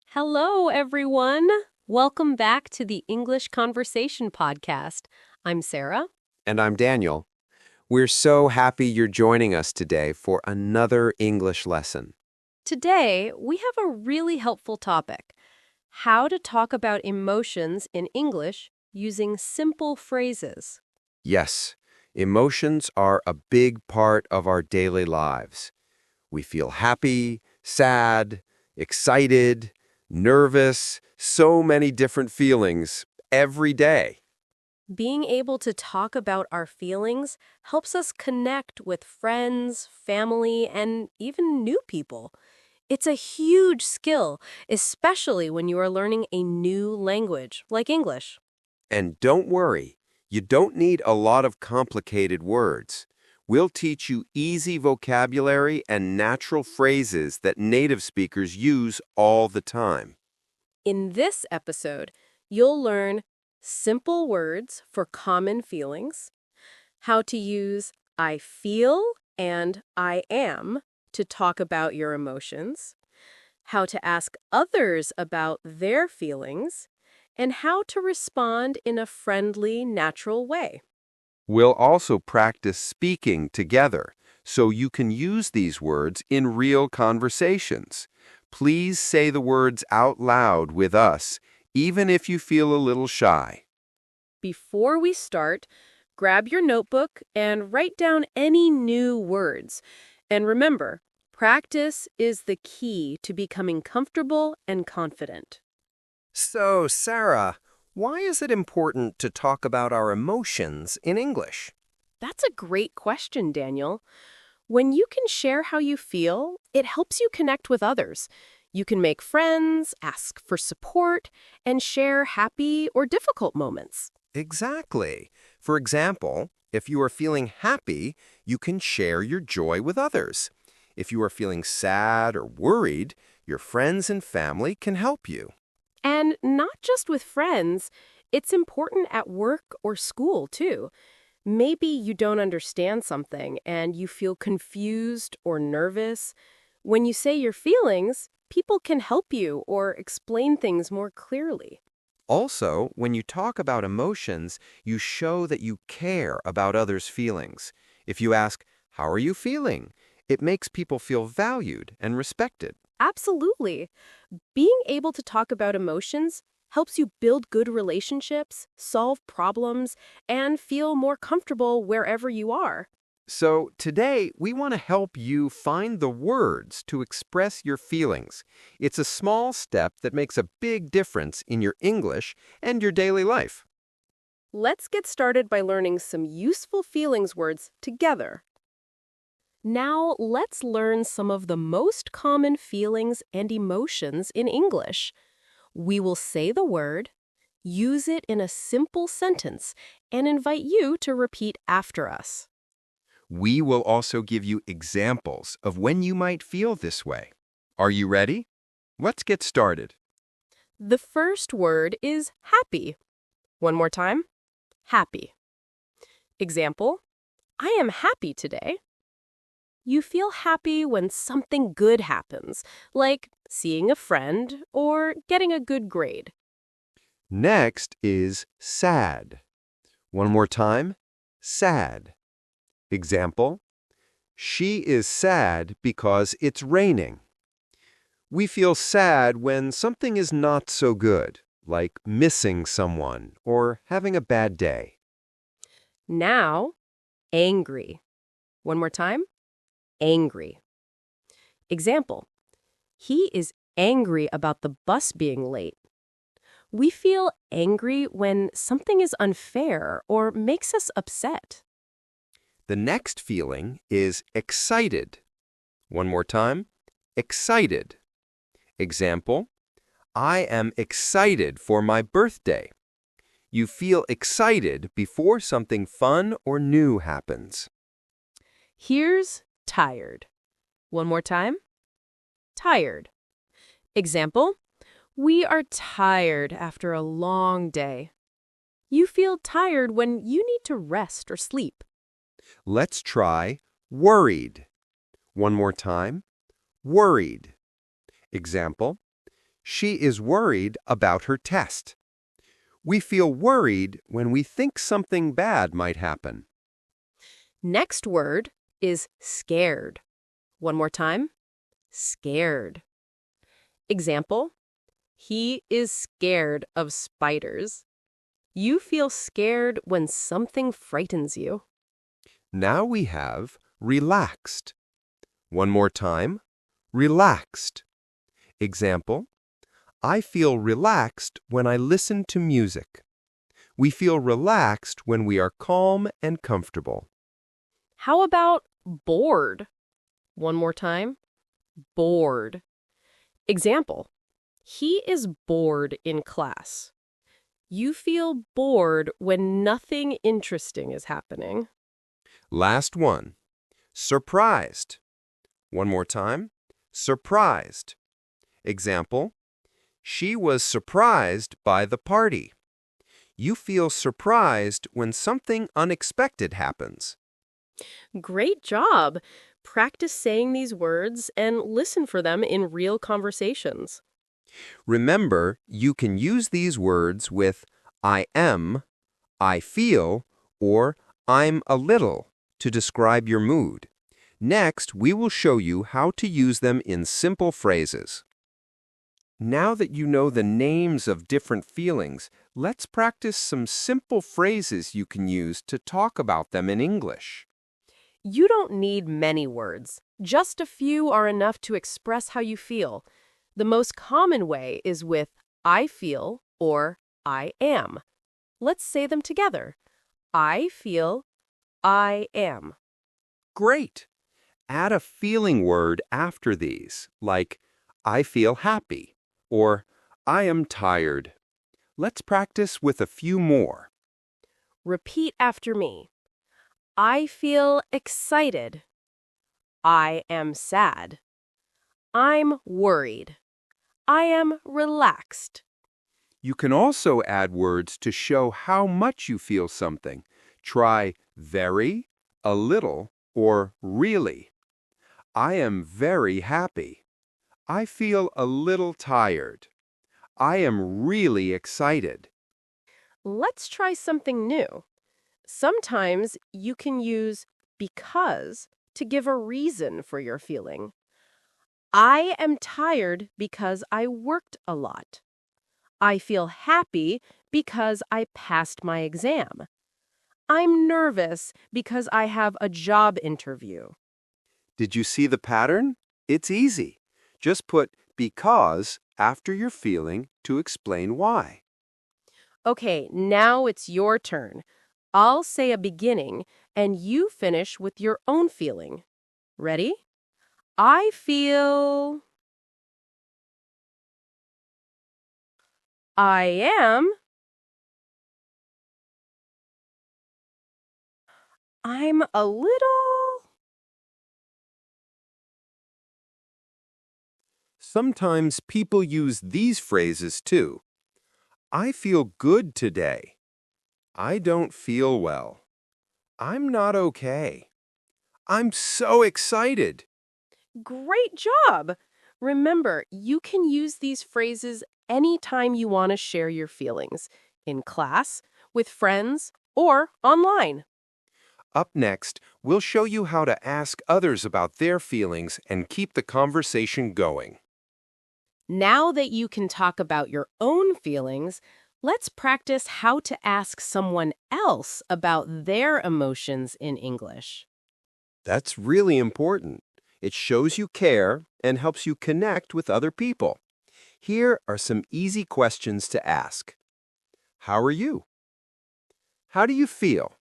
Hello, everyone. Welcome back to the English Conversation Podcast. I'm Sarah. And I'm Daniel. We're so happy you're joining us today for another English lesson. Today, we have a really helpful topic: how to talk about emotions in English using simple phrases. Yes, emotions are a big part of our daily lives. We feel happy, sad, excited, nervous, so many different feelings every day. Being able to talk about our feelings helps us connect with friends, family, and even new people. It's a huge skill, especially when you are learning a new language like English. And don't worry, you don't need a lot of complicated words. We'll teach you easy vocabulary and natural phrases that native speakers use all the time. In this episode, you'll learn simple words for common feelings, how to use I feel and I am to talk about your emotions, how to ask others about their feelings, and how to respond in a friendly, natural way. We'll also practice speaking together so you can use these words in real conversations. Please say the words out loud with us, even if you feel a little shy. Before we start, grab your notebook and write down any new words. And remember, practice is the key to becoming comfortable and confident. So, Sarah, why is it important to talk about our emotions in English? That's a great question, Daniel. When you can share how you feel, it helps you connect with others. You can make friends, ask for support, and share happy or difficult moments. Exactly. For example, if you are feeling happy, you can share your joy with others. If you are feeling sad or worried, your friends and family can help you. And not just with friends, it's important at work or school, too. Maybe you don't understand something and you feel confused or nervous. When you say your feelings, people can help you or explain things more clearly. Also, when you talk about emotions, you show that you care about others' feelings. If you ask, "How are you feeling?" it makes people feel valued and respected. Absolutely. Being able to talk about emotions helps you build good relationships, solve problems, and feel more comfortable wherever you are. So today, we want to help you find the words to express your feelings. It's a small step that makes a big difference in your English and your daily life. Let's get started by learning some useful feelings words together. Now, let's learn some of the most common feelings and emotions in English. We will say the word, use it in a simple sentence, and invite you to repeat after us. We will also give you examples of when you might feel this way. Are you ready? Let's get started. The first word is happy. One more time. Happy. Example, I am happy today. You feel happy when something good happens, like seeing a friend or getting a good grade. Next is sad. One more time. Sad. Example, she is sad because it's raining. We feel sad when something is not so good, like missing someone or having a bad day. Now, angry. One more time. Angry. Example, he is angry about the bus being late. We feel angry when something is unfair or makes us upset. The next feeling is excited. One more time. Excited. Example, I am excited for my birthday. You feel excited before something fun or new happens. Here's tired. One more time. Tired. Example, we are tired after a long day. You feel tired when you need to rest or sleep. Let's try worried. One more time. Worried. Example, she is worried about her test. We feel worried when we think something bad might happen. Next word is scared. One more time. Scared. Example, he is scared of spiders. You feel scared when something frightens you. Now we have relaxed. One more time. Relaxed. Example, I feel relaxed when I listen to music. We feel relaxed when we are calm and comfortable. How about bored? One more time. Bored. Example, he is bored in class. You feel bored when nothing interesting is happening. Last one. Surprised. One more time. Surprised. Example, she was surprised by the party. You feel surprised when something unexpected happens. Great job! Practice saying these words and listen for them in real conversations. Remember, you can use these words with I am, I feel, or I'm a little to describe your mood. Next, we will show you how to use them in simple phrases. Now that you know the names of different feelings, let's practice some simple phrases you can use to talk about them in English. You don't need many words. Just a few are enough to express how you feel. The most common way is with I feel or I am. Let's say them together. I feel, I am. Great! Add a feeling word after these, like I feel happy or I am tired. Let's practice with a few more. Repeat after me. I feel excited. I am sad. I'm worried. I am relaxed. You can also add words to show how much you feel something. Try very, a little, or really. I am very happy. I feel a little tired. I am really excited. Let's try something new. Sometimes you can use because to give a reason for your feeling. I am tired because I worked a lot. I feel happy because I passed my exam. I'm nervous because I have a job interview. Did you see the pattern? It's easy. Just put because after your feeling to explain why. Okay, now it's your turn. I'll say a beginning, and you finish with your own feeling. Ready? I feel... I am... I'm a little... Sometimes people use these phrases too. I feel good today. I don't feel well. I'm not okay. I'm so excited. Great job! Remember, you can use these phrases anytime you want to share your feelings, in class, with friends, or online. Up next, we'll show you how to ask others about their feelings and keep the conversation going. Now that you can talk about your own feelings, let's practice how to ask someone else about their emotions in English. That's really important. It shows you care and helps you connect with other people. Here are some easy questions to ask. How are you? How do you feel?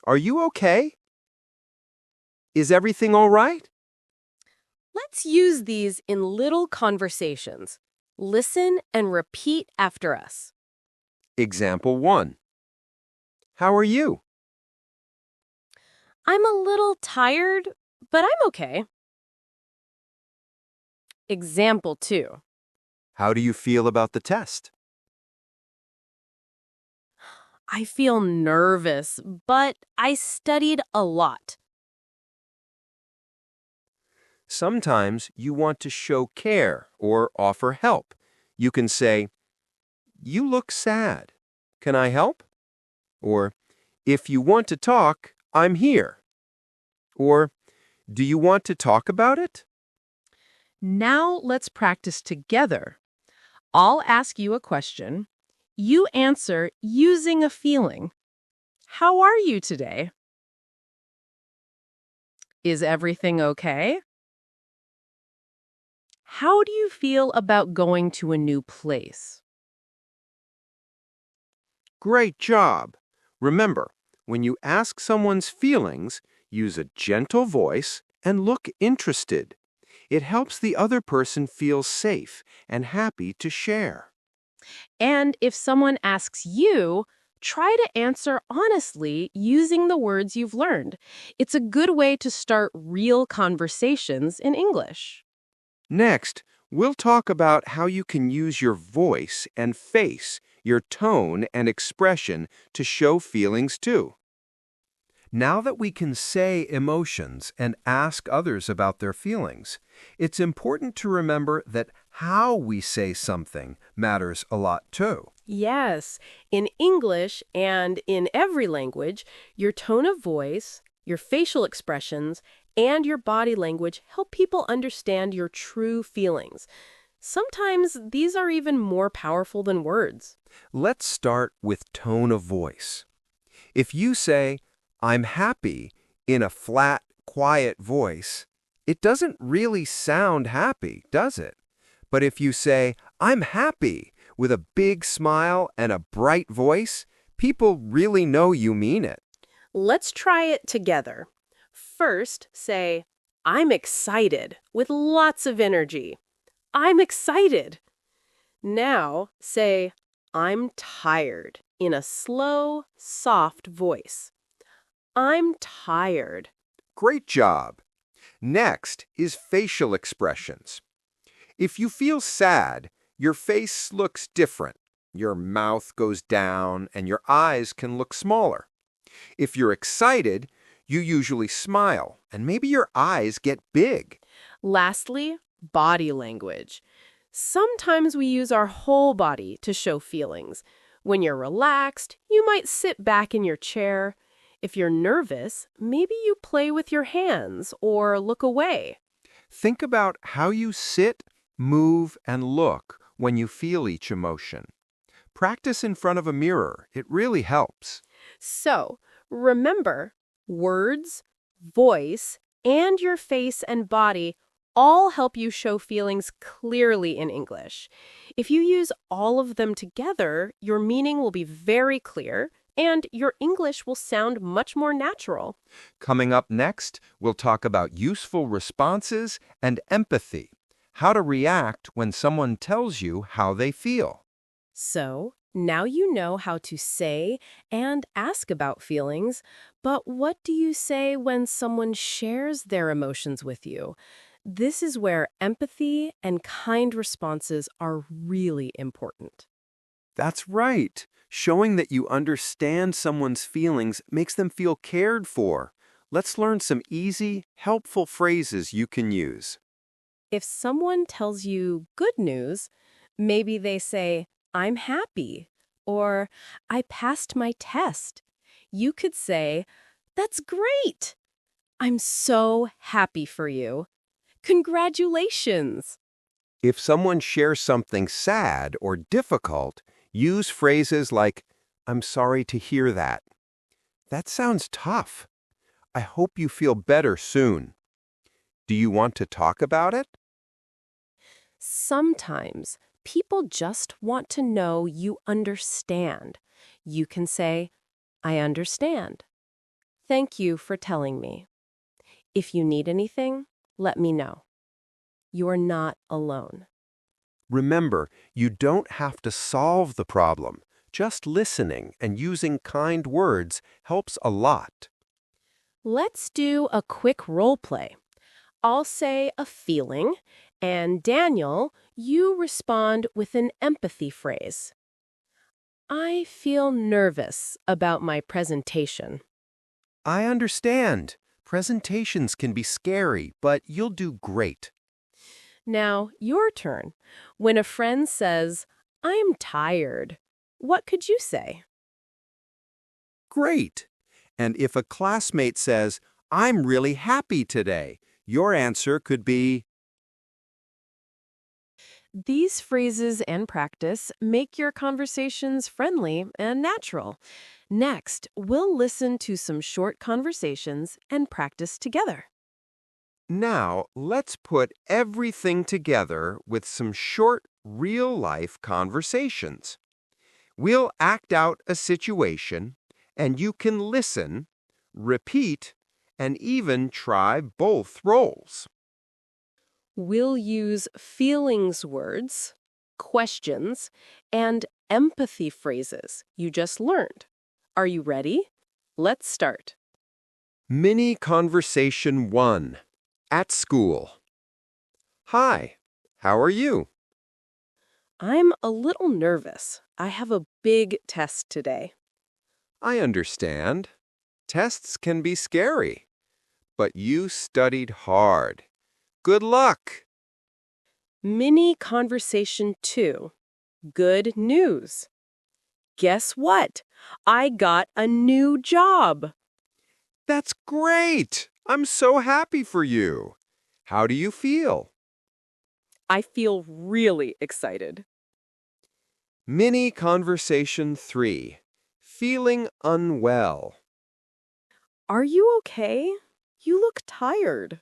Are you okay? Is everything all right? Let's use these in little conversations. Listen and repeat after us. Example 1. How are you? I'm a little tired, but I'm okay. Example 2. How do you feel about the test? I feel nervous, but I studied a lot. Sometimes you want to show care or offer help. You can say, "You look sad. Can I help?" Or, "If you want to talk, I'm here." Or, "Do you want to talk about it?" Now let's practice together. I'll ask you a question. You answer using a feeling. How are you today? Is everything okay? How do you feel about going to a new place? Great job! Remember, when you ask someone's feelings, use a gentle voice and look interested. It helps the other person feel safe and happy to share. And if someone asks you, try to answer honestly using the words you've learned. It's a good way to start real conversations in English. Next, we'll talk about how you can use your voice and face, your tone and expression to show feelings too. Now that we can say emotions and ask others about their feelings, it's important to remember that how we say something matters a lot too. Yes, in English and in every language, your tone of voice, your facial expressions, and your body language help people understand your true feelings. Sometimes these are even more powerful than words. Let's start with tone of voice. If you say, "I'm happy," in a flat, quiet voice, it doesn't really sound happy, does it? But if you say, "I'm happy," with a big smile and a bright voice, people really know you mean it. Let's try it together. First, say, I'm excited with lots of energy. I'm excited. Now, say, I'm tired in a slow, soft voice. I'm tired. Great job! Next is facial expressions. If you feel sad, your face looks different. Your mouth goes down and your eyes can look smaller. If you're excited, you usually smile and maybe your eyes get big. Lastly, body language. Sometimes we use our whole body to show feelings. When you're relaxed, you might sit back in your chair. If you're nervous, maybe you play with your hands or look away. Think about how you sit, move, and look when you feel each emotion. Practice in front of a mirror. It really helps. So, remember, words, voice, and your face and body all help you show feelings clearly in English. If you use all of them together, your meaning will be very clear and your English will sound much more natural. Coming up next, we'll talk about useful responses and empathy, how to react when someone tells you how they feel. So, now you know how to say and ask about feelings, but what do you say when someone shares their emotions with you? This is where empathy and kind responses are really important. That's right. Showing that you understand someone's feelings makes them feel cared for. Let's learn some easy, helpful phrases you can use. If someone tells you good news, maybe they say, I'm happy, or I passed my test. You could say, that's great. I'm so happy for you. Congratulations. If someone shares something sad or difficult, use phrases like, "I'm sorry to hear that." That sounds tough. I hope you feel better soon. Do you want to talk about it? Sometimes people just want to know you understand. You can say, I understand. Thank you for telling me. If you need anything, let me know. You are not alone. Remember, you don't have to solve the problem. Just listening and using kind words helps a lot. Let's do a quick role play. I'll say a feeling, and Daniel, you respond with an empathy phrase. I feel nervous about my presentation. I understand. Presentations can be scary, but you'll do great. Now, your turn. When a friend says, I'm tired, what could you say? Great. And if a classmate says, I'm really happy today, your answer could be, These phrases and practice make your conversations friendly and natural. Next, we'll listen to some short conversations and practice together. now let's put everything together with some short, real-life conversations. We'll act out a situation, and you can listen, repeat, and even try both roles. We'll use feelings words, questions, and empathy phrases you just learned. Are you ready? Let's start. Mini Conversation 1. At school. Hi, how are you? I'm a little nervous. I have a big test today. I understand. Tests can be scary, but you studied hard. Good luck! Mini conversation 2. Good news. Guess what? I got a new job. That's great! I'm so happy for you. How do you feel? I feel really excited. Mini Conversation 3. Feeling unwell. Are you okay? You look tired.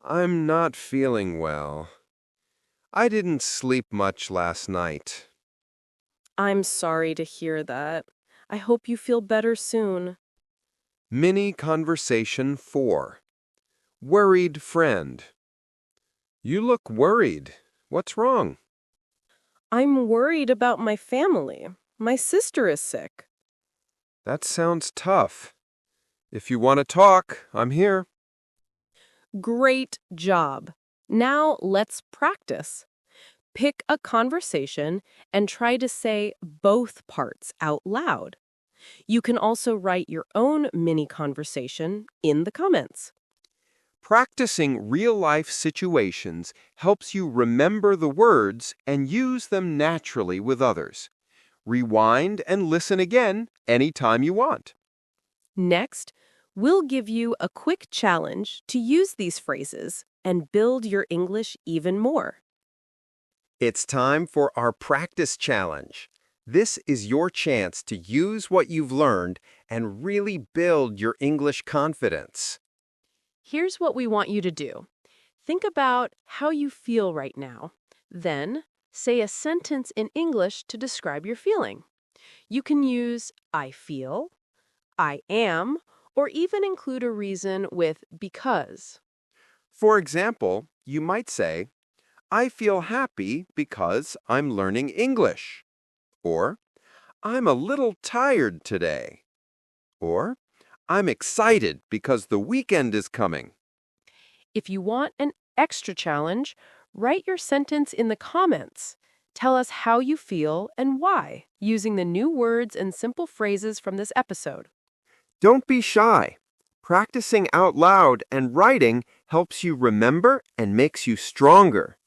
I'm not feeling well. I didn't sleep much last night. I'm sorry to hear that. I hope you feel better soon. Mini Conversation 4. Worried friend. You look worried. What's wrong? I'm worried about my family. My sister is sick. That sounds tough. If you want to talk, I'm here. Great job. Now let's practice. Pick a conversation and try to say both parts out loud. You can also write your own mini conversation in the comments. Practicing real-life situations helps you remember the words and use them naturally with others. Rewind and listen again anytime you want. Next, we'll give you a quick challenge to use these phrases and build your English even more. It's time for our practice challenge. This is your chance to use what you've learned and really build your English confidence. Here's what we want you to do. Think about how you feel right now. Then, say a sentence in English to describe your feeling. You can use I feel, I am, or even include a reason with because. For example, you might say, I feel happy because I'm learning English. Or, I'm a little tired today. Or, I'm excited because the weekend is coming. If you want an extra challenge, write your sentence in the comments. Tell us how you feel and why, using the new words and simple phrases from this episode. Don't be shy. Practicing out loud and writing helps you remember and makes you stronger.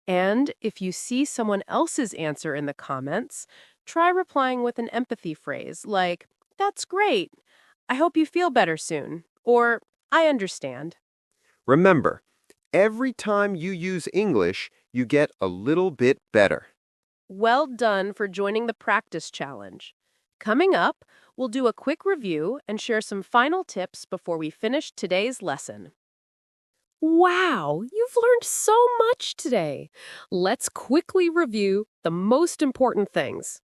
And if you see someone else's answer in the comments, try replying with an empathy phrase like, "That's great. I hope you feel better soon." Or, "I understand." Remember, every time you use English, you get a little bit better. Well done for joining the practice challenge. Coming up, we'll do a quick review and share some final tips before we finish today's lesson. Wow, you've learned so much today. Let's quickly review the most important things.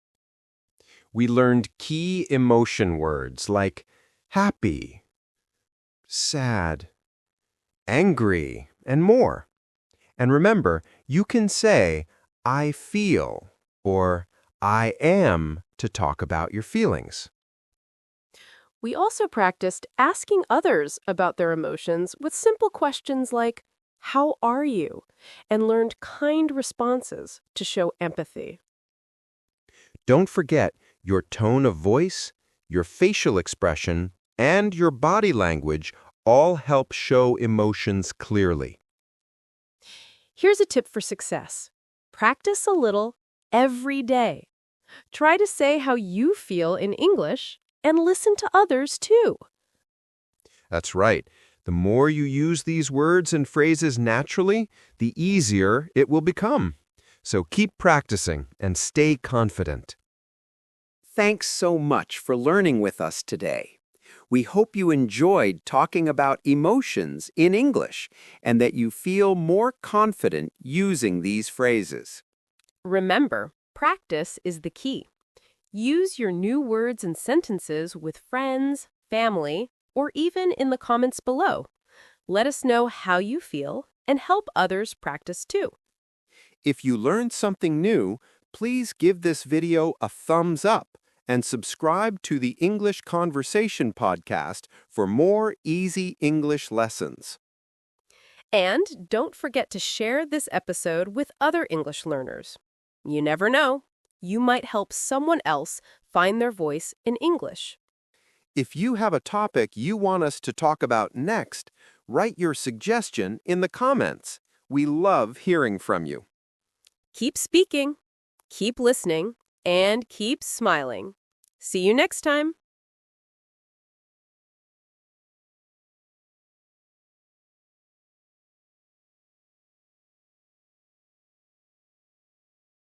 We learned key emotion words like happy, sad, angry, and more. And remember, you can say, I feel, or I am to talk about your feelings. We also practiced asking others about their emotions with simple questions like, "How are you?" and learned kind responses to show empathy. Don't forget your tone of voice, your facial expression, and your body language all help show emotions clearly. Here's a tip for success. Practice a little every day. Try to say how you feel in English and listen to others too. That's right. The more you use these words and phrases naturally, the easier it will become. So keep practicing and stay confident. Thanks so much for learning with us today. We hope you enjoyed talking about emotions in English and that you feel more confident using these phrases. Remember, practice is the key. Use your new words and sentences with friends, family, or even in the comments below. Let us know how you feel and help others practice too. If you learned something new, please give this video a thumbs up and subscribe to the English Conversation podcast for more easy English lessons. And don't forget to share this episode with other English learners. You never know, you might help someone else find their voice in English. If you have a topic you want us to talk about next, write your suggestion in the comments. We love hearing from you. Keep speaking, keep listening, and keep smiling. See you next time.